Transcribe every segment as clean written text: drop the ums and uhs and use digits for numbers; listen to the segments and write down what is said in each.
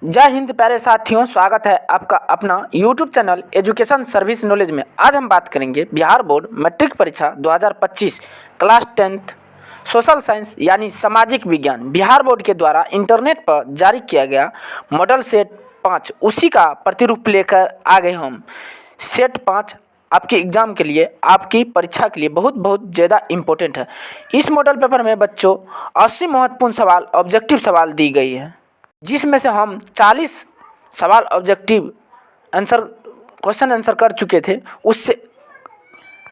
जय हिंद प्यारे साथियों, स्वागत है आपका अपना YouTube channel education service knowledge में। आज हम बात करेंगे बिहार बोर्ड मैट्रिक परीक्षा 2025 क्लास 10th सोशल साइंस यानी सामाजिक विज्ञान बिहार बोर्ड के द्वारा इंटरनेट पर जारी किया गया मॉडल सेट 5, उसी का प्रतिरूप लेकर आ गए हम। सेट 5 आपके एग्ज़ाम के लिए, आपकी परीक्षा के लिए बहुत ज़्यादा इम्पोर्टेंट है। इस मॉडल पेपर में बच्चों 80 महत्वपूर्ण सवाल, ऑब्जेक्टिव सवाल दी गई है, जिसमें से हम 40 सवाल ऑब्जेक्टिव क्वेश्चन आंसर कर चुके थे।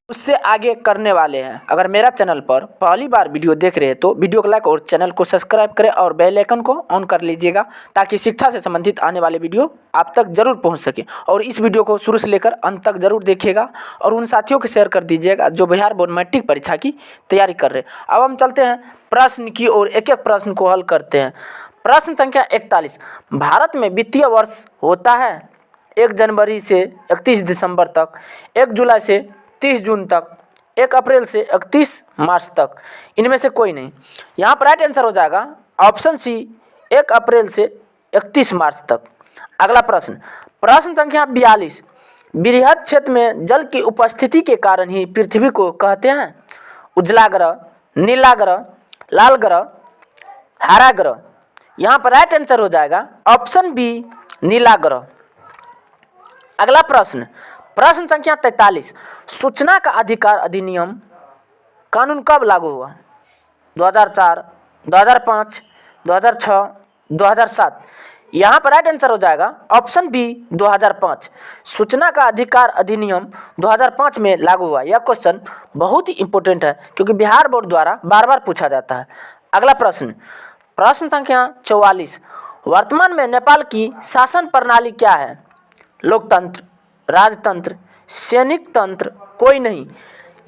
उससे आगे करने वाले हैं। अगर मेरा चैनल पर पहली बार वीडियो देख रहे हैं तो वीडियो को लाइक और चैनल को सब्सक्राइब करें और बेल आइकन को ऑन कर लीजिएगा, ताकि शिक्षा से संबंधित आने वाले वीडियो आप तक जरूर पहुंच सके। और इस वीडियो को शुरू से लेकर अंत तक जरूर देखिएगा और उन साथियों को शेयर कर दीजिएगा जो बिहार बोर्ड मैट्रिक परीक्षा की तैयारी कर रहे हैं। अब हम चलते हैं प्रश्न की ओर, एक एक प्रश्न को हल करते हैं। प्रश्न संख्या 41, भारत में वित्तीय वर्ष होता है 1 जनवरी से 31 दिसंबर तक, 1 जुलाई से 30 जून तक, 1 अप्रैल से 31 मार्च तक। इनमें से कोई नहीं। यहाँ पर राइट आंसर हो जाएगा ऑप्शन सी, 1 अप्रैल से 31 मार्च तक। अगला प्रश्न, प्रश्न संख्या 42, बृहद क्षेत्र में जल की उपस्थिति के कारण ही पृथ्वी को कहते हैं उजला ग्रह, नीला ग्रह, लाल ग्रह, हरा ग्रह। यहाँ पर राइट आंसर हो जाएगा ऑप्शन बी, नीला ग्रह। अगला प्रश्न, प्रश्न संख्या 43, सूचना का अधिकार अधिनियम कानून कब लागू हुआ? 2004, 2005, 2006, 2007। यहाँ पर राइट आंसर हो जाएगा ऑप्शन बी, 2005। सूचना का अधिकार अधिनियम 2005 में लागू हुआ। यह क्वेश्चन बहुत ही इंपॉर्टेंट है, क्योंकि बिहार बोर्ड द्वारा बार बार पूछा जाता है। अगला प्रश्न, प्रश्न संख्या 44, वर्तमान में नेपाल की शासन प्रणाली क्या है? लोकतंत्र, राजतंत्र, सैनिक तंत्र, कोई नहीं।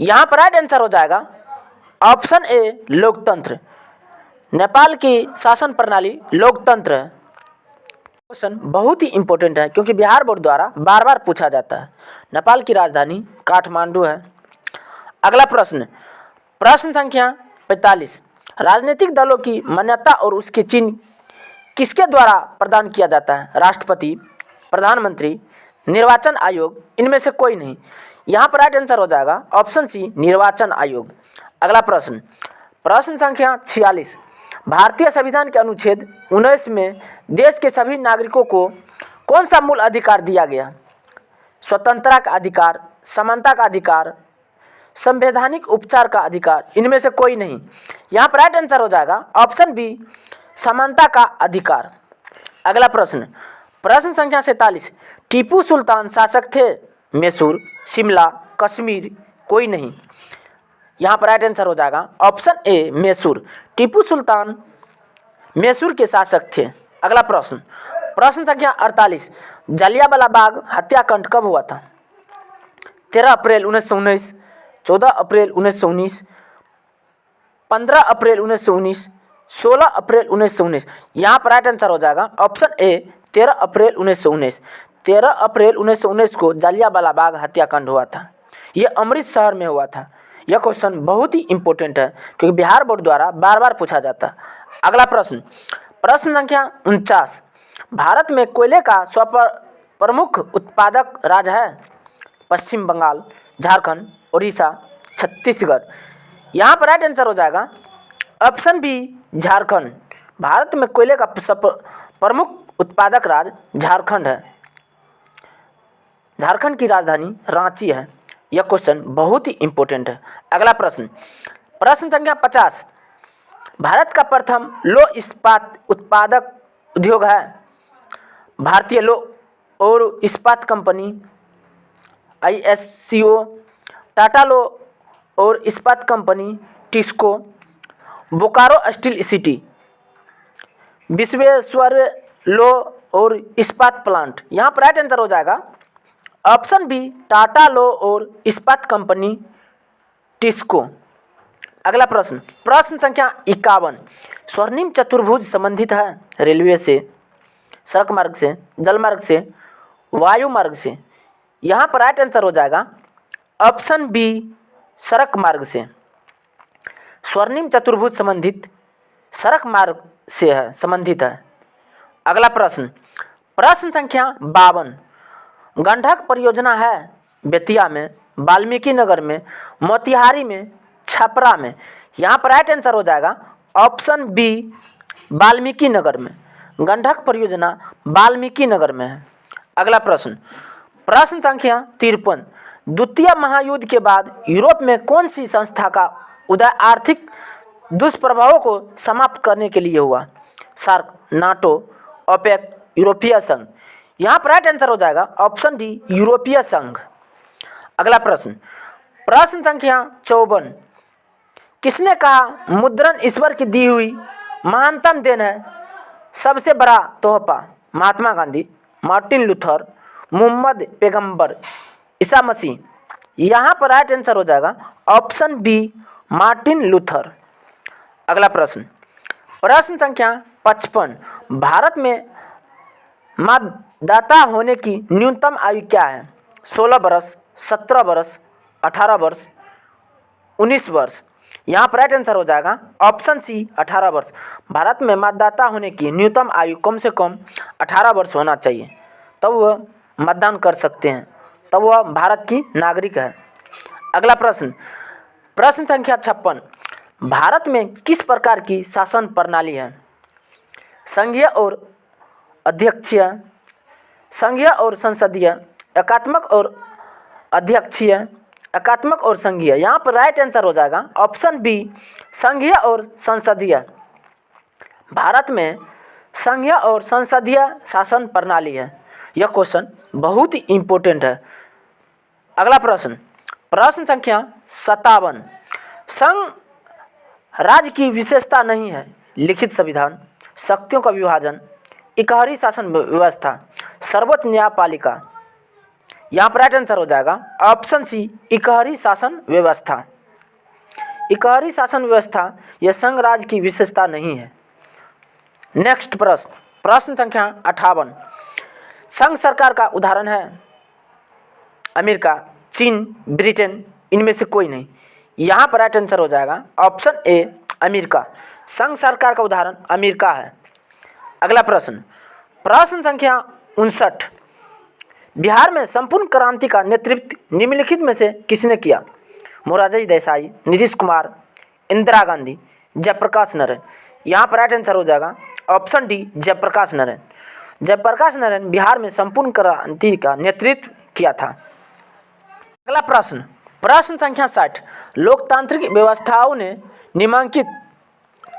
यहाँ पर राइट आंसर हो जाएगा ऑप्शन ए, लोकतंत्र। नेपाल की शासन प्रणाली लोकतंत्र है। क्वेश्चन बहुत ही इंपॉर्टेंट है, क्योंकि बिहार बोर्ड द्वारा बार बार पूछा जाता है। नेपाल की राजधानी काठमांडू है। अगला प्रश्न, प्रश्न संख्या 45, राजनीतिक दलों की मान्यता और उसके चिन्ह किसके द्वारा प्रदान किया जाता है? राष्ट्रपति, प्रधानमंत्री, निर्वाचन आयोग, इनमें से कोई नहीं। यहाँ पर राइट आंसर हो जाएगा ऑप्शन सी, निर्वाचन आयोग। अगला प्रश्न, प्रश्न संख्या 46, भारतीय संविधान के अनुच्छेद 19 में देश के सभी नागरिकों को कौन सा मूल अधिकार दिया गया? स्वतंत्रता का अधिकार, समानता का अधिकार, संवैधानिक उपचार का अधिकार, इनमें से कोई नहीं। यहाँ पर राइट आंसर हो जाएगा ऑप्शन बी, समानता का अधिकार। अगला प्रश्न, प्रश्न संख्या 47, टीपू सुल्तान शासक थे मैसूर, शिमला, कश्मीर, कोई नहीं। यहाँ पर राइट आंसर हो जाएगा ऑप्शन ए, मैसूर। टीपू सुल्तान मैसूर के शासक थे। अगला प्रश्न, प्रश्न संख्या 48, जलियांवाला बाग हत्याकांड कब हुआ था? 13 अप्रैल 1919, 14 अप्रैल 1919, 15 अप्रैल 1919, 16 अप्रैल 1919। यहाँ पर राइट आंसर हो जाएगा ऑप्शन ए, 13 अप्रैल 1919। 13 अप्रैल 1919 को जलियांवाला बाग हत्याकांड हुआ था। ये अमृतसर में हुआ था। यह क्वेश्चन बहुत ही इंपॉर्टेंट है, क्योंकि बिहार बोर्ड द्वारा बार बार पूछा जाता है। अगला प्रश्न, प्रश्न संख्या 49, भारत में कोयले का प्रमुख उत्पादक राज्य है? पश्चिम बंगाल, झारखंड, उड़ीसा, छत्तीसगढ़। यहाँ पर राइट आंसर हो जाएगा ऑप्शन बी, झारखंड। भारत में कोयले का प्रमुख उत्पादक राज्य झारखंड है। झारखंड की राजधानी रांची है। यह क्वेश्चन बहुत ही इंपॉर्टेंट है। अगला प्रश्न, प्रश्न संख्या 50, भारत का प्रथम लौह इस्पात उत्पादक उद्योग है? भारतीय लौह और इस्पात कंपनी, ISCO, टाटा लौह और इस्पात company, TISCO, Bokaro steel city, Visvesvaraya लौह और इस्पात प्लांट। यहाँ पर राइट आंसर हो जाएगा ऑप्शन बी, टाटा लौह और इस्पात कंपनी, टिस्को। अगला प्रश्न, प्रश्न संख्या 51, स्वर्णिम चतुर्भुज संबंधित है रेलवे से, सड़क मार्ग से, जल मार्ग से, वायु मार्ग से? यहाँ पर राइट आंसर हो जाएगा ऑप्शन बी, सड़क मार्ग से। स्वर्णिम चतुर्भुज संबंधित सड़क मार्ग से है, संबंधित है। अगला प्रश्न, प्रश्न संख्या 52, गंडक परियोजना है बेतिया में, वाल्मीकि नगर में, मोतिहारी में, छपरा में। यहाँ पर राइट आंसर हो जाएगा ऑप्शन बी, वाल्मीकि नगर में। गंडक परियोजना वाल्मीकि नगर में है। अगला प्रश्न, प्रश्न संख्या 53, द्वितीय महायुद्ध के बाद यूरोप में कौन सी संस्था का उदय आर्थिक दुष्प्रभावों को समाप्त करने के लिए हुआ? सार्क, नाटो, ओपेक, यूरोपीय संघ। यहाँ पर राइट आंसर हो जाएगा ऑप्शन डी, यूरोपीय संघ। अगला प्रश्न, प्रश्न संख्या 54, किसने कहा मुद्रण ईश्वर की दी हुई महानतम देन है, सबसे बड़ा तोहफा? महात्मा गांधी, मार्टिन लूथर, मोहम्मद पैगंबर, ईसा मसीह। यहाँ पर राइट आंसर हो जाएगा ऑप्शन बी, मार्टिन लूथर। अगला प्रश्न, प्रश्न संख्या 55, भारत में मतदाता होने की न्यूनतम आयु क्या है? 16 वर्ष, 17 वर्ष, 18 वर्ष, 19 वर्ष। यहाँ पर राइट आंसर हो जाएगा ऑप्शन सी, 18 वर्ष। भारत में मतदाता होने की न्यूनतम आयु कम से कम 18 वर्ष होना चाहिए, तब वह मतदान कर सकते हैं, तब वह भारत की नागरिक है। अगला प्रश्न, प्रश्न संख्या 56, भारत में किस प्रकार की शासन प्रणाली है? संघीय और अध्यक्षीय, संघीय और संसदीय, एकात्मक और अध्यक्षीय, एकात्मक और संघीय। यहाँ पर राइट आंसर हो जाएगा ऑप्शन बी, संघीय और संसदीय। भारत में संघीय और संसदीय शासन प्रणाली है। यह क्वेश्चन बहुत ही इम्पोर्टेंट है। अगला प्रश्न, प्रश्न संख्या 57, संघ राज्य की विशेषता नहीं है, लिखित संविधान, शक्तियों का विभाजन, इकहरी शासन व्यवस्था, सर्वोच्च न्यायपालिका। यहाँ पर राइट आंसर हो जाएगा ऑप्शन सी, इकहरी शासन व्यवस्था। इकहरी शासन व्यवस्था यह संघ राज्य की विशेषता नहीं है। नेक्स्ट प्रश्न, प्रश्न संख्या 58, संघ सरकार का उदाहरण है अमेरिका, चीन, ब्रिटेन, इनमें से कोई नहीं। यहाँ पर राइट आंसर हो जाएगा ऑप्शन ए, अमेरिका। संघ सरकार का उदाहरण अमेरिका है। अगला प्रश्न, प्रश्न संख्या 59, बिहार में संपूर्ण क्रांति का नेतृत्व निम्नलिखित में से किसने किया? मोरारजी देसाई, नीतीश कुमार, इंदिरा गांधी, जयप्रकाश नारायण। यहाँ पर राइट आंसर हो जाएगा ऑप्शन डी, जयप्रकाश नारायण। जयप्रकाश नारायण बिहार में संपूर्ण क्रांति का नेतृत्व किया था। अगला प्रश्न, प्रश्न संख्या 60, लोकतांत्रिक व्यवस्थाओं ने निम्नलिखित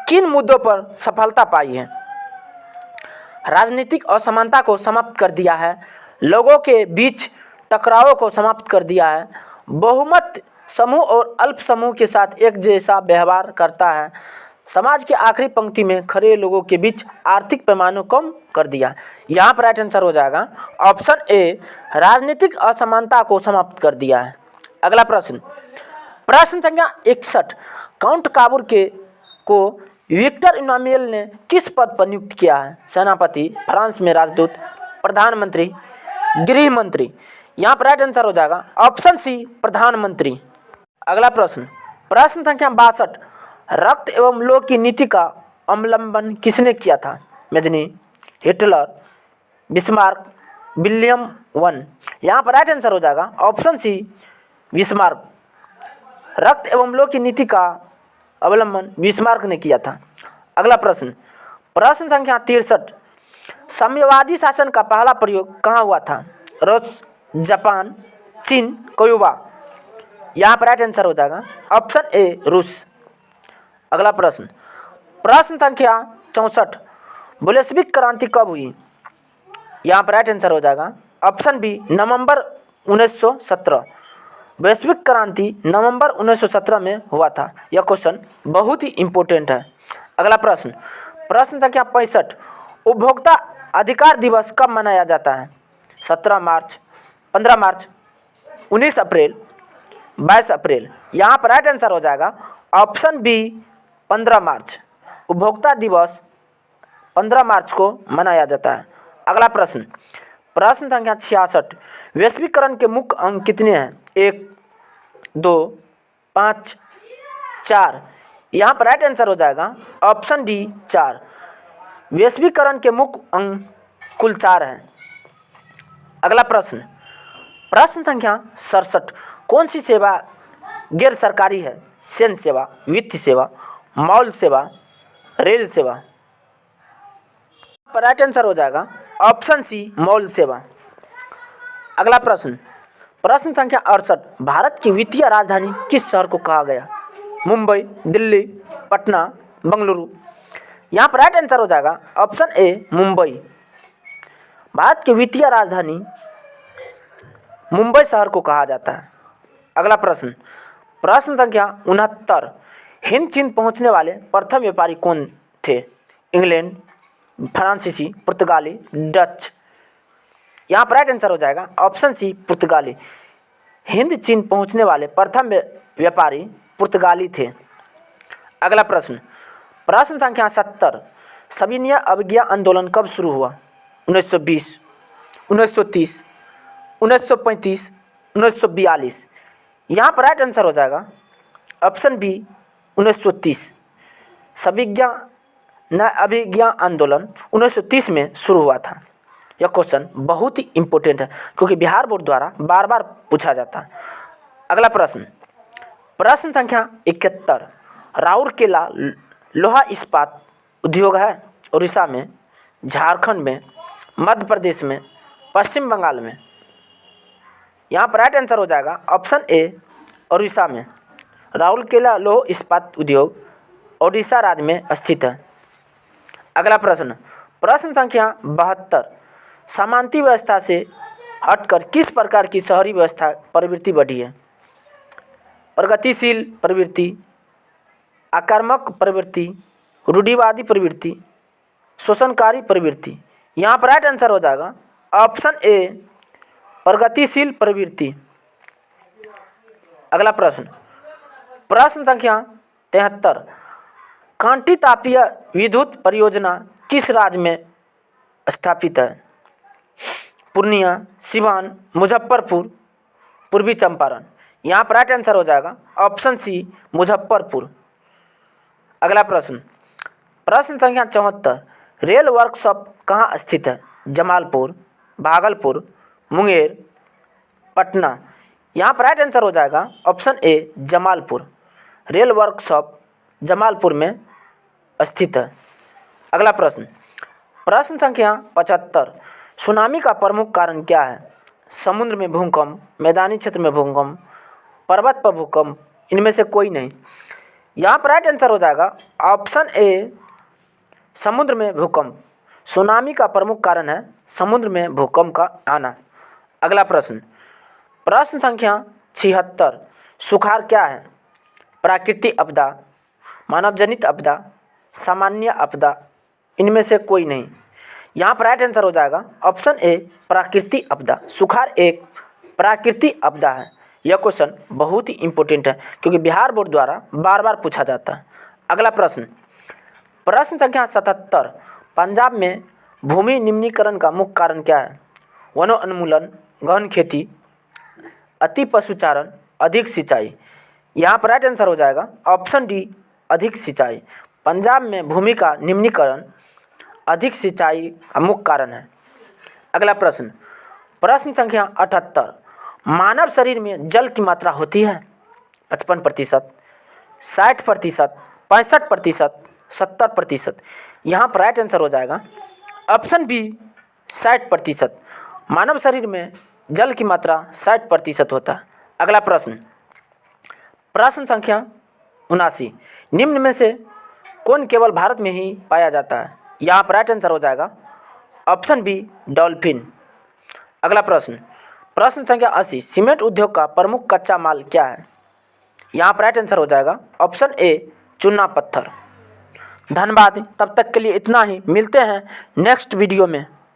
किन मुद्दों पर सफलता पाई है? राजनीतिक असमानता को समाप्त कर दिया है, लोगों के बीच टकरावों को समाप्त कर दिया है, बहुमत समूह और अल्प समूह के साथ एक जैसा व्यवहार करता है, समाज की आखिरी पंक्ति में खड़े लोगों के बीच आर्थिक पैमानों को कम कर दिया। यहाँ पर राइट आंसर हो जाएगा ऑप्शन ए, राजनीतिक असमानता को समाप्त कर दिया है। अगला प्रश्न, प्रश्न संख्या 61, काउंट काबूर को विक्टर इमानुएल ने किस पद पर नियुक्त किया है? सेनापति, फ्रांस में राजदूत, प्रधानमंत्री, गृह मंत्री। यहाँ पर राइट आंसर हो जाएगा ऑप्शन सी, प्रधानमंत्री। अगला प्रश्न, प्रश्न संख्या 62, रक्त एवं लोह की नीति का अवलंबन किसने किया था? Mazzini, Hitler, Bismarck, William one. यहाँ पर राइट आंसर हो जाएगा ऑप्शन सी, बिस्मार्क। रक्त एवं लोह की नीति का अवलंबन बिस्मार्क ने किया था। अगला प्रश्न, प्रश्न संख्या 63, साम्यवादी शासन का पहला प्रयोग कहाँ हुआ था? रूस, जापान, चीन, क्यूबा। यहाँ पर राइट आंसर हो जाएगा ऑप्शन ए, रूस। अगला प्रश्न, प्रश्न संख्या 64, बोल्शेविक क्रांति कब हुई? यहाँ पर राइट आंसर हो जाएगा ऑप्शन बी, नवंबर 1917। वैश्विक क्रांति नवंबर 1917 में हुआ था। यह क्वेश्चन बहुत ही इम्पोर्टेंट है। अगला प्रश्न, प्रश्न संख्या 65, उपभोक्ता अधिकार दिवस कब मनाया जाता है? 17 मार्च, 15 मार्च, 19 अप्रैल, 22 अप्रैल। यहाँ पर राइट आंसर हो जाएगा ऑप्शन बी, 15 मार्च। उपभोक्ता दिवस 15 मार्च को मनाया जाता है। अगला प्रश्न, प्रश्न संख्या 66, वैश्वीकरण के मुख्य अंग कितने हैं? 1, 2, 5, 4। यहाँ पर राइट आंसर हो जाएगा ऑप्शन डी, 4। वैश्वीकरण के मुख्य अंग कुल 4 हैं। अगला प्रश्न, प्रश्न संख्या 67, कौन सी सेवा गैर सरकारी है? सैन्य सेवा, वित्त सेवा, मॉल सेवा, रेल सेवा। राइट आंसर हो जाएगा ऑप्शन सी, मॉल सेवा। अगला प्रश्न, प्रश्न संख्या 68, भारत की वित्तीय राजधानी किस शहर को कहा गया? मुंबई, दिल्ली, पटना, बंगलुरु। यहाँ पर राइट आंसर हो जाएगा ऑप्शन ए, मुंबई। भारत की वित्तीय राजधानी मुंबई शहर को कहा जाता है। अगला प्रश्न, प्रश्न संख्या 69, हिंद चीन पहुंचने वाले प्रथम व्यापारी कौन थे? इंग्लैंड, फ्रांसीसी, पुर्तगाली, डच। यहाँ पर राइट आंसर हो जाएगा ऑप्शन सी, पुर्तगाली। हिंद चीन पहुंचने वाले प्रथम व्यापारी पुर्तगाली थे। अगला प्रश्न, प्रश्न संख्या 70, सविनय अवज्ञा आंदोलन कब शुरू हुआ? 1920, 1930, 1935, 1942। यहाँ पर राइट आंसर हो जाएगा ऑप्शन बी, 1930। सविज्ञा न अभिज्ञा आंदोलन 1930 में शुरू हुआ था। यह क्वेश्चन बहुत ही इम्पोर्टेंट है क्योंकि बिहार बोर्ड द्वारा बार बार पूछा जाता है। अगला प्रश्न, प्रश्न संख्या 71, राउरकेला लोहा इस्पात उद्योग है उड़ीसा में, झारखंड में, मध्य प्रदेश में, पश्चिम बंगाल में। यहाँ पर राइट आंसर हो जाएगा ऑप्शन ए, उड़ीसा में। राउरकेला लोह इस्पात उद्योग ओडिशा राज्य में स्थित है। अगला प्रश्न, प्रश्न संख्या 72, सामंती व्यवस्था से हटकर किस प्रकार की शहरी व्यवस्था प्रवृत्ति बढ़ी है? प्रगतिशील प्रवृत्ति, आक्रामक प्रवृत्ति, रूढ़िवादी प्रवृत्ति, शोषणकारी प्रवृत्ति। यहाँ पर राइट आंसर हो जाएगा ऑप्शन ए, प्रगतिशील प्रवृत्ति। अगला प्रश्न, प्रश्न संख्या 73, कांटी तापीय विद्युत परियोजना किस राज्य में स्थापित है? पूर्णिया, सिवान, मुजफ्फरपुर, पूर्वी चंपारण। यहाँ पर राइट आंसर हो जाएगा ऑप्शन सी, मुजफ्फरपुर। अगला प्रश्न, प्रश्न संख्या 74, रेल वर्कशॉप कहाँ स्थित है? जमालपुर, भागलपुर, मुंगेर, पटना। यहाँ पर राइट आंसर हो जाएगा option A, Jamalpur. Rail workshop Jamalpur में स्थित है। अगला प्रश्न, प्रश्न संख्या 75, सुनामी का प्रमुख कारण क्या है? समुद्र में भूकंप, मैदानी क्षेत्र में भूकंप, पर्वत पर भूकंप, इनमें से कोई नहीं। यहाँ पर राइट आंसर हो जाएगा ऑप्शन ए, समुद्र में भूकंप। सुनामी का प्रमुख कारण है समुद्र में भूकंप का आना। अगला प्रश्न, प्रश्न संख्या 76, सुखाड़ क्या है? प्राकृतिक आपदा, मानवजनित आपदा, सामान्य आपदा, इनमें से कोई नहीं। यहाँ पर राइट आंसर हो जाएगा ऑप्शन ए, प्राकृतिक आपदा। सुखाड़ एक प्राकृतिक आपदा है। यह क्वेश्चन बहुत ही इंपॉर्टेंट है क्योंकि बिहार बोर्ड द्वारा बार बार पूछा जाता है। अगला प्रश्न, प्रश्न संख्या 77, पंजाब में भूमि निम्नीकरण का मुख्य कारण क्या है? वनोन्मूलन, गहन खेती, अति पशुचारण, अधिक सिंचाई। यहाँ पर राइट आंसर हो जाएगा ऑप्शन डी, अधिक सिंचाई। पंजाब में भूमि का निम्नीकरण अधिक सिंचाई का मुख्य कारण है। अगला प्रश्न, प्रश्न संख्या 78, मानव शरीर में जल की मात्रा होती है? 55%, 60%, 65%, 70%। यहाँ पर राइट आंसर हो जाएगा ऑप्शन बी, 60%। मानव शरीर में जल की मात्रा 60% होता है। अगला प्रश्न, प्रश्न संख्या 79, निम्न में से कौन केवल भारत में ही पाया जाता है? यहाँ पर राइट आंसर हो जाएगा ऑप्शन बी, डॉल्फिन। अगला प्रश्न, प्रश्न संख्या 80, सीमेंट उद्योग का प्रमुख कच्चा माल क्या है? यहाँ पर राइट आंसर हो जाएगा ऑप्शन ए, चूना पत्थर। धन्यवाद, तब तक के लिए इतना ही। मिलते हैं नेक्स्ट वीडियो में।